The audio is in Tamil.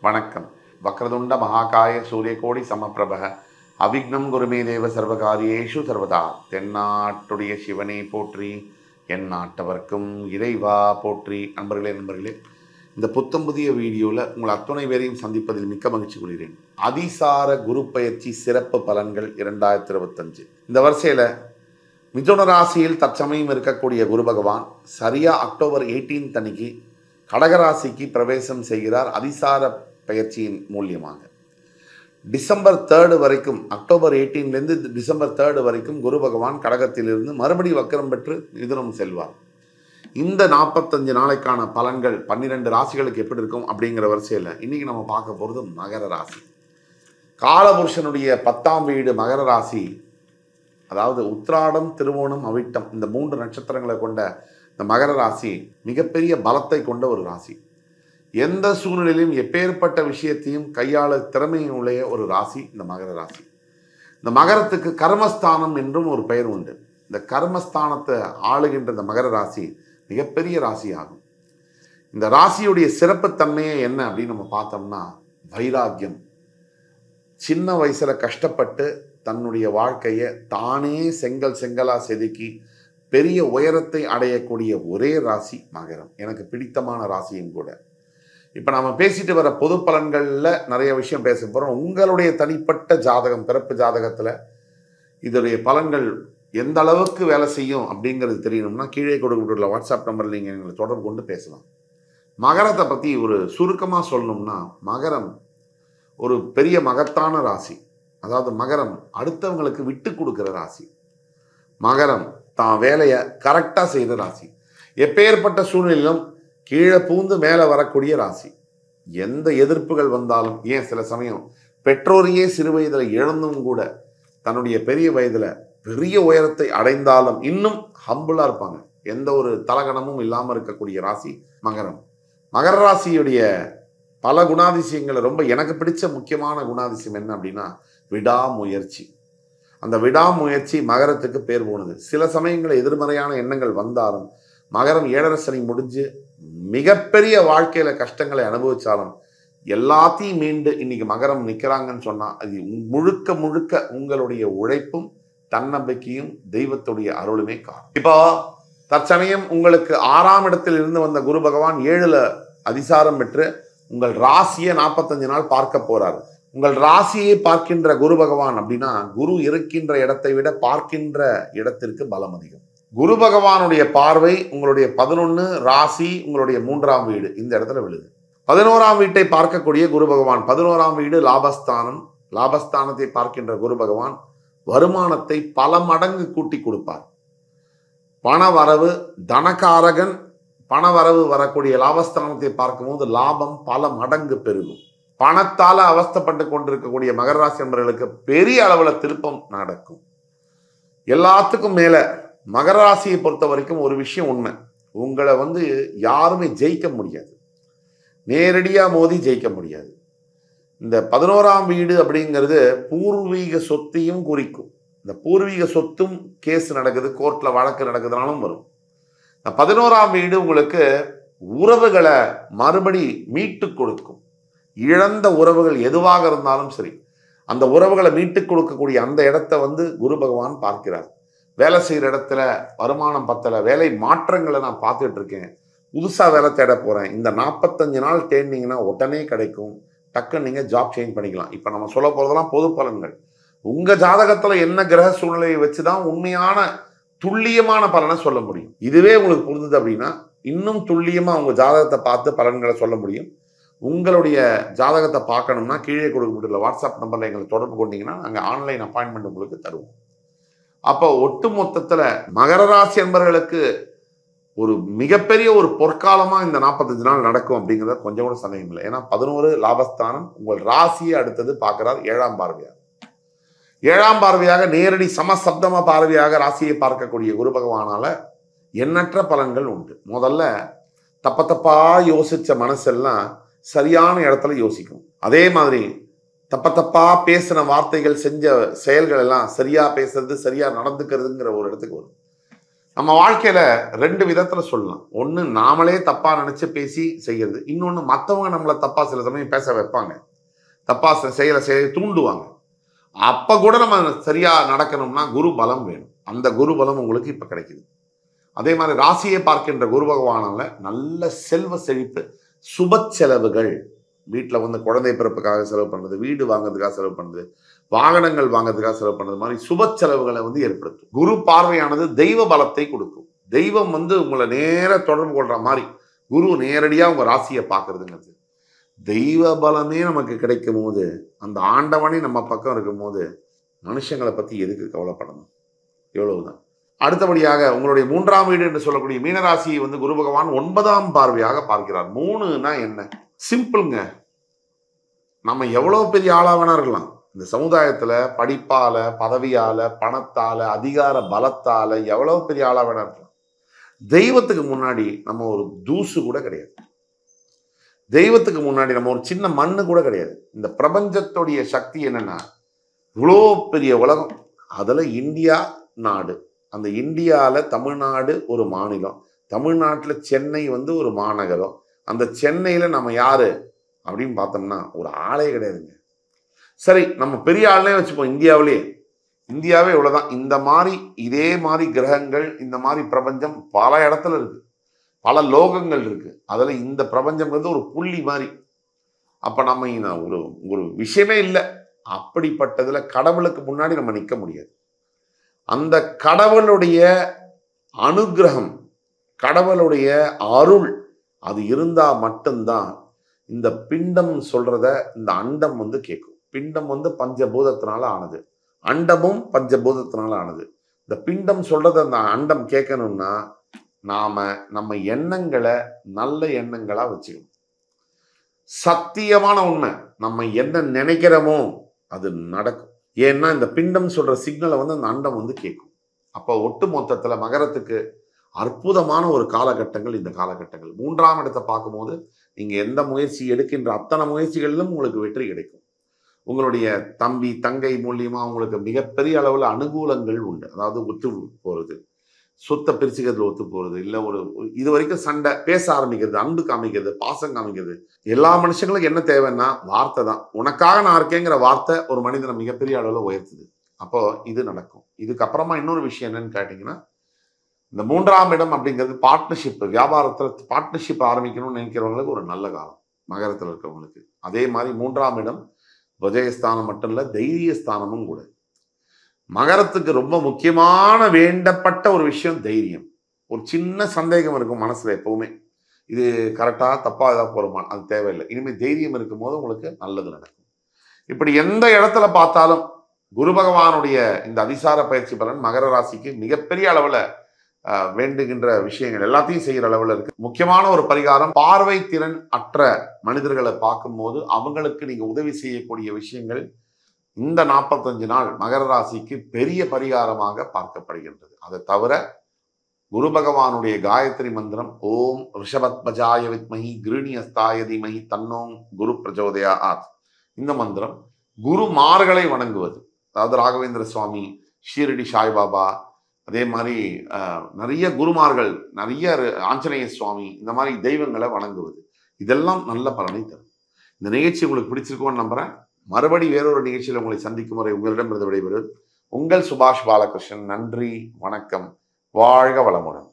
வணக்கம். வக்ரதுண்ட மகாகாய சூரியகோடி சமப்பிரபக அவிக்னம் குருமே தேவ சர்வகாரியேஷு சர்வதா. தென்னாட்டுடைய சிவனை போற்றி, என் நாட்டவர்க்கும் இறைவா போற்றி. நண்பர்களே, இந்த புத்தம் புதிய வீடியோவில் உங்கள் அத்துணை பேரையும் சந்திப்பதில் மிக்க மகிழ்ச்சி கொள்கிறேன். அதிசார குரு பயிற்சி சிறப்பு பலன்கள் 2025. இந்த வரிசையில் மிதுன ராசியில் தற்சமயம் இருக்கக்கூடிய குரு பகவான் சரியா அக்டோபர் 18 அன்னைக்கு கடகராசிக்கு பிரவேசம் செய்கிறார். அதிசார பயிற்சியின் மூலியமாக டிசம்பர் 3 வரைக்கும், அக்டோபர் 18லேருந்து டிசம்பர் 3 வரைக்கும் குரு பகவான் கடகத்திலிருந்து மறுபடி வக்கரம் பெற்று மிதுனம் செல்வார். இந்த 45 நாளைக்கான பலன்கள் 12 ராசிகளுக்கு எப்படி இருக்கும் அப்படிங்கிற வரிசையில் இன்னைக்கு நம்ம பார்க்க போகிறது மகர ராசி. காலபுருஷனுடைய 10ஆம் வீடு மகர ராசி. அதாவது உத்திராடம், திருவோணம், அவிட்டம் இந்த 3 நட்சத்திரங்களை கொண்ட இந்த மகர ராசி மிகப்பெரிய பலத்தை கொண்ட ஒரு ராசி. எந்த சூழ்நிலையிலும் எப்பேற்பட்ட விஷயத்தையும் கையாள திறமையுடைய ஒரு ராசி இந்த மகர ராசி. இந்த மகரத்துக்கு கர்மஸ்தானம் என்றும் ஒரு பெயர் உண்டு. இந்த கர்மஸ்தானத்தை ஆளுகின்ற இந்த மகர ராசி மிகப்பெரிய ராசி ஆகும். இந்த ராசியுடைய சிறப்புத்தன்மையே என்ன அப்படின்னு நம்ம பார்த்தோம்னா வைராக்கியம். சின்ன வயசுல கஷ்டப்பட்டு தன்னுடைய வாழ்க்கையை தானே செங்கலா செதுக்கி பெரிய உயரத்தை அடையக்கூடிய ஒரே ராசி மகரம். எனக்கு பிடித்தமான ராசியும் கூட. இப்போ நம்ம பேசிட்டு வர பொது பலன்களில் நிறைய விஷயம் பேச போகிறோம். உங்களுடைய தனிப்பட்ட ஜாதகம், பிறப்பு ஜாதகத்தில் இதோடைய பலன்கள் எந்த அளவுக்கு வேலை செய்யும் அப்படிங்கிறது தெரியணும்னா கீழே கொடுக்கப்பட்டுள்ள வாட்ஸ்அப் நம்பரில் நீங்கள் எங்களை தொடர்பு கொண்டு பேசலாம். மகரத்தை பற்றி ஒரு சுருக்கமாக சொல்லணும்னா மகரம் ஒரு பெரிய மகத்தான ராசி. அதாவது மகரம் அடுத்தவங்களுக்கு விட்டு கொடுக்குற ராசி. மகரம் தான் வேலையை கரெக்டாக செய்கிற ராசி. எப்பேற்பட்ட சூழ்நிலையிலும் கீழே பூந்து மேலே வரக்கூடிய ராசி. எந்த எதிர்ப்புகள் வந்தாலும், ஏன் சில சமயம் பெற்றோரையே சிறு வயதில் இழந்தும் கூட தன்னுடைய பெரிய வயதில் பெரிய உயரத்தை அடைந்தாலும் இன்னும் ஹம்புளாக இருப்பாங்க. எந்த ஒரு தலகணமும் இல்லாமல் இருக்கக்கூடிய ராசி மகரம். மகர ராசியுடைய பல குணாதிசயங்களை ரொம்ப எனக்கு பிடிச்ச முக்கியமான குணாதிசயம் என்ன அப்படின்னா விடாமுயற்சி. அந்த விடாமுயற்சி மகரத்துக்கு பேர் போனது. சில சமயங்களில் எதிர்மறையான எண்ணங்கள் வந்தாலும் மகரம் 7.5 சனி முடிஞ்சு மிகப்பெரிய வாழ்க்கையில கஷ்டங்களை அனுபவிச்சாலும் எல்லாத்தையும் மீண்டு இன்னைக்கு மகரம் நிற்கிறாங்கன்னு சொன்னா அது முழுக்க முழுக்க உங்களுடைய உழைப்பும் தன்னம்பிக்கையும் தெய்வத்துடைய அருளுமே காரணம். இப்போ தற்சமயம் உங்களுக்கு 6ஆம் இடத்தில் இருந்து வந்த குரு பகவான் 7ல் அதிசாரம் பெற்று உங்கள் ராசியை 45 நாள் பார்க்க போறாரு. உங்கள் ராசியை பார்க்கின்ற குரு பகவான் அப்படின்னா குரு இருக்கின்ற இடத்தை விட பார்க்கின்ற இடத்திற்கு பலம் அதிகம். குரு பகவானுடைய பார்வை உங்களுடைய 11 ராசி, உங்களுடைய 3ஆம் வீடு இந்த இடத்துல விழுது. 11ஆம் வீட்டை பார்க்கக்கூடிய குரு பகவான், 11ஆம் வீடு லாபஸ்தானம். லாபஸ்தானத்தை பார்க்கின்ற குரு பகவான் வருமானத்தை பல மடங்கு கூட்டி கொடுப்பார். பணவரவு தனகாரகன். பணவரவு வரக்கூடிய லாபஸ்தானத்தை பார்க்கும்போது லாபம் பல மடங்கு பெருகும். பணத்தால அவஸ்தைப்பட்டு கொண்டிருக்கக்கூடிய மகர ராசி நண்பர்களுக்கு பெரிய அளவுல திருப்பம் நடக்கும். எல்லாத்துக்கும் மேல மகர ராசியை பொறுத்த வரைக்கும் ஒரு விஷயம் உண்மை, உங்களை யாருமே ஜெயிக்க முடியாது, நேரடியா மோதி ஜெயிக்க முடியாது. இந்த 11ஆம் வீடு அப்படிங்கிறது பூர்வீக சொத்தையும் குறிக்கும். இந்த பூர்வீக சொத்தும் கேஸ் நடக்குது, கோர்ட்ல வழக்கு நடக்குதுனாலும் வரும். 11ஆம் வீடு உங்களுக்கு உறவுகளை மறுபடி மீட்டு கொடுக்கும். இழந்த உறவுகள் எதுவாக இருந்தாலும் சரி, அந்த உறவுகளை மீட்டு கொடுக்கக்கூடிய அந்த இடத்த குரு பகவான் பார்க்கிறார். வேலை செய்கிற இடத்துல வருமானம் பத்தலை, வேலை மாற்றங்களை நான் பார்த்துட்டு இருக்கேன், புதுசாக வேலை தேட போகிறேன், இந்த 45 நாள் தேடினீங்கன்னா உடனே கிடைக்கும், டக்குன்னு நீங்கள் ஜாப் சேஞ்ச் பண்ணிக்கலாம். இப்போ நம்ம சொல்ல போகிறதெல்லாம் பொது பலன்கள். உங்கள் ஜாதகத்தில் என்ன கிரக சூழ்நிலையை வச்சு தான் உண்மையான துல்லியமான பலனை சொல்ல முடியும். இதுவே உங்களுக்கு புரிஞ்சுது அப்படின்னா இன்னும் துல்லியமாக உங்கள் ஜாதகத்தை பார்த்து பலன்களை சொல்ல முடியும். உங்களுடைய ஜாதகத்தை பார்க்கணும்னா கீழே கொடுக்கப்பட்டுள்ள வாட்ஸ்அப் நம்பரில் எங்களை தொடர்பு கொண்டீங்கன்னா நாங்கள் ஆன்லைன் அப்பாயின்மெண்ட் உங்களுக்கு தருவோம். அப்போ ஒட்டு மொத்தத்தில் மகர ராசி என்பவர்களுக்கு ஒரு மிகப்பெரிய ஒரு பொற்காலமாக இந்த 45 நாள் நடக்கும் அப்படிங்கிறத கொஞ்சம் கூட சந்தேகம் இல்லை. ஏன்னா 11 லாபஸ்தானம் உங்கள் ராசியை அடுத்தது பார்க்கிறார் 7ஆம் பார்வையாக. 7ஆம் பார்வையாக நேரடி சமசப்தம பார்வையாக ராசியை பார்க்கக்கூடிய குரு பகவானால எண்ணற்ற பலன்கள் உண்டு. முதல்ல தப்பா யோசிச்ச மனசெல்லாம் சரியான இடத்துல யோசிக்கும். அதே மாதிரி தப்பா பேசின வார்த்தைகள், செஞ்ச செயல்கள் எல்லாம் சரியா பேசுறது, சரியா நடந்துக்கிறதுங்கிற ஒரு இடத்துக்கு வரும். நம்ம வாழ்க்கையில 2 விதத்துல சொல்லலாம். ஒண்ணு நாமளே தப்பா நினைச்சு பேசி செய்யறது. இன்னொன்னு மத்தவங்க நம்மள தப்பா சில சமயம் பேச வைப்பாங்க. தப்பா செய்ய தூண்டுவாங்க. அப்ப கூட நம்ம சரியா நடக்கணும்னா குரு பலம் வேணும். அந்த குரு பலம் உங்களுக்கு இப்ப கிடைக்குது. அதே மாதிரி ராசியை பார்க்கின்ற குரு பகவானால நல்ல செல்வ செழிப்பு, சுப செலவுகள், வீட்டில் வந்து குழந்தை பிறப்புக்காக செலவு பண்றது, வீடு வாங்குறதுக்காக செலவு பண்றது, வாகனங்கள் வாங்குறதுக்காக செலவு பண்றது மாதிரி சுப செலவுகளை வந்து ஏற்படுத்தும். குரு பார்வையானது தெய்வ பலத்தை கொடுக்கும். தெய்வம் வந்து உங்களை நேர தொடர்பு கொள்ற மாதிரி குரு நேரடியா உங்க ராசியை பார்க்கறதுங்கிறது. தெய்வ பலமே நமக்கு கிடைக்கும் போது, அந்த ஆண்டவனே நம்ம பக்கம் இருக்கும் போது மனுஷங்களை பத்தி எதுக்கு கவலைப்படணும்? எவ்வளவுதான். அடுத்தபடியாக உங்களுடைய 3ஆம் வீடு என்று சொல்லக்கூடிய மீனராசியை வந்து குரு பகவான் 9ஆம் பார்வையாக பார்க்கிறார். 3னா என்ன? சிம்பிள்ங்க. நம்ம எவ்வளவு பெரிய ஆளா வேணா இருக்கலாம். இந்த சமுதாயத்துல படிப்பால, பதவியால, பணத்தால, அதிகார பலத்தால எவ்வளவு பெரிய ஆளா வேணா இருக்கலாம். தெய்வத்துக்கு முன்னாடி நம்ம ஒரு தூசு கூட கிடையாது. தெய்வத்துக்கு முன்னாடி நம்ம ஒரு சின்ன மண்ணு கூட கிடையாது. இந்த பிரபஞ்சத்துடைய சக்தி என்னன்னா, இவ்வளோ பெரிய உலகம், அதுல இந்தியா நாடு, அந்த இந்தியால தமிழ்நாடு ஒரு மாநிலம், தமிழ்நாட்டுல சென்னை வந்து ஒரு மாநகரம், அந்த சென்னையில நம்ம யாரு அப்படின்னு பார்த்தோம்னா ஒரு ஆளே கிடையாதுங்க. சரி, நம்ம பெரிய ஆளே வச்சுப்போம். இந்தியாவே இவ்வளவுதான். இந்த மாதிரி இதே மாதிரி கிரகங்கள், இந்த மாதிரி பிரபஞ்சம் பல இடத்துல இருக்கு, பல லோகங்கள் இருக்கு. அதுல இந்த பிரபஞ்சம் வந்து ஒரு புள்ளி மாதிரி. அப்ப நம்ம ஒரு ஒரு விஷயமே இல்லை. அப்படிப்பட்டதுல கடவுளுக்கு முன்னாடி நம்ம நிற்க முடியாது. அந்த கடவுளுடைய அனுகிரகம், கடவுளுடைய அருள் அது இருந்தா மட்டும்தான் இந்த பிண்டம் சொல்றத இந்த அண்டம் வந்து கேட்கும். பிண்டம் வந்து பஞ்சபூதத்தினால ஆனது, அண்டமும் பஞ்சபூதத்தினால ஆனது. இந்த பிண்டம் சொல்றத அந்த அண்டம் கேட்கணும்னா நம்ம எண்ணங்களை நல்ல எண்ணங்களா வச்சுக்கணும். சத்தியமான உண்மை, நம்ம என்ன நினைக்கிறோமோ அது நடக்கும். ஏன்னா இந்த பிண்டம் சொல்ற சிக்னலை வந்து அந்த அண்டம் வந்து கேட்கும். அப்போ ஒட்டு மொத்தத்துல மகரத்துக்கு அற்புதமான ஒரு காலகட்டங்கள் இந்த காலகட்டங்கள். 3ஆம் இடத்தை பார்க்கும்போது நீங்க எந்த முயற்சி எடுக்கின்ற அத்தனை முயற்சிகளிலும் உங்களுக்கு வெற்றி கிடைக்கும். உங்களுடைய தம்பி தங்கை மூலியமா உங்களுக்கு மிகப்பெரிய அளவுல அனுகூலங்கள் உண்டு. அதாவது ஒத்து போறது, சொத்தை பிரிச்சுக்கிறதுல ஒத்து போறது, இல்லை இது வரைக்கும் சண்டை பேச ஆரம்பிக்கிறது, அன்பு காமிக்கிறது, பாசம் காமிக்கிறது. எல்லா மனுஷங்களுக்கும் என்ன தேவைன்னா வார்த்தை தான். உனக்காக நான் இருக்கேங்கிற வார்த்தை ஒரு மனிதனை மிகப்பெரிய அளவுல உயர்த்துது. அப்போ இது நடக்கும். இதுக்கப்புறமா இன்னொரு விஷயம் என்னன்னு கேட்டீங்கன்னா, இந்த 3ஆம் இடம் அப்படிங்கிறது பார்ட்னர்ஷிப், வியாபாரத்தில் பார்ட்னர்ஷிப் ஆரம்பிக்கணும்னு நினைக்கிறவங்களுக்கு ஒரு நல்ல காலம், மகரத்தில் இருக்கிறவங்களுக்கு. அதே மாதிரி 3ஆம் இடம் விஜயஸ்தானம் மட்டும் இல்லை, தைரிய ஸ்தானமும் கூட. மகரத்துக்கு ரொம்ப முக்கியமான வேண்டப்பட்ட ஒரு விஷயம் தைரியம். ஒரு சின்ன சந்தேகம் இருக்கும் மனசுல எப்பவுமே, இது கரெக்டா தப்பா ஏதாவது போறோமா, அது தேவையில்லை. இனிமேல் தைரியம் இருக்கும் போது உங்களுக்கு நல்லது நடக்கும். இப்படி எந்த இடத்துல பார்த்தாலும் குரு பகவானுடைய இந்த அதிசார பயிற்சி பலன் மகர ராசிக்கு மிகப்பெரிய அளவுல வேண்டுகின்ற விஷயங்கள் எல்லாத்தையும் செய்யற அளவுல இருக்கு. முக்கியமான ஒரு பரிகாரம், பார்வை திறன் அற்ற மனிதர்களை பார்க்கும்போது அவங்களுக்கு நீங்க உதவி செய்யக்கூடிய விஷயங்கள் இந்த 45 நாள் மகர ராசிக்கு பெரிய பரிகாரமாக பார்க்கப்படுகின்றது. அதை தவிர குரு பகவானுடைய காயத்ரி மந்திரம், ஓம் ரிஷபத்மஜாய வித்மஹி கிருணியஸ்தாய தீமஹி தன்னோம் குரு பிரச்சோதயாத். இந்த மந்திரம் குருமார்களை வணங்குவது, அதாவது ராகவேந்திர சுவாமி, ஷீரடி சாய்பாபா, அதே மாதிரி நிறைய குருமார்கள், நிறைய ஆஞ்சநேய சுவாமி, இந்த மாதிரி தெய்வங்களை வணங்குவது, இதெல்லாம் நல்ல பலனை தரும். இந்த நிகழ்ச்சி உங்களுக்கு பிடிச்சிருக்கோன்னு நம்புறேன். மறுபடி வேறொரு நிகழ்ச்சியில் உங்களை சந்திக்கும் வரை உங்களிடமிருந்து விடைபெறுவது உங்கள் சுபாஷ் பாலகிருஷ்ணன். நன்றி, வணக்கம், வாழ்க வளமுடன்.